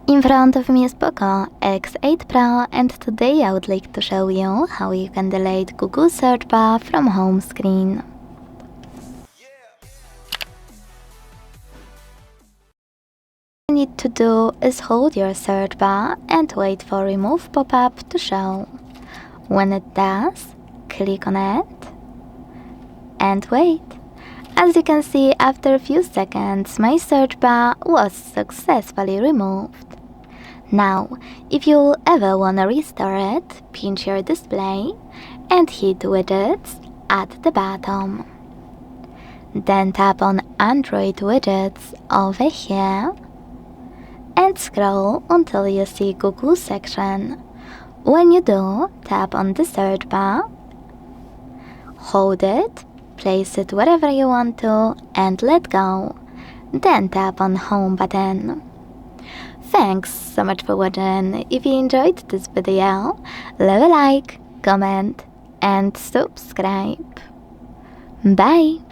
In front of me is POCO X8 Pro, and today I would like to show you how you can delete Google search bar from home screen. All you need to do is hold your search bar and wait for remove pop-up to show. When it does, click on it and wait. As you can see, after a few seconds my search bar was successfully removed. Now, if you ever wanna restore it, pinch your display and hit Widgets at the bottom. Then tap on Android Widgets over here and scroll until you see Google section. When you do, tap on the search bar, hold it, place it wherever you want to and let go. Then tap on Home button. Thanks so much for watching. If you enjoyed this video, leave a like, comment and subscribe. Bye!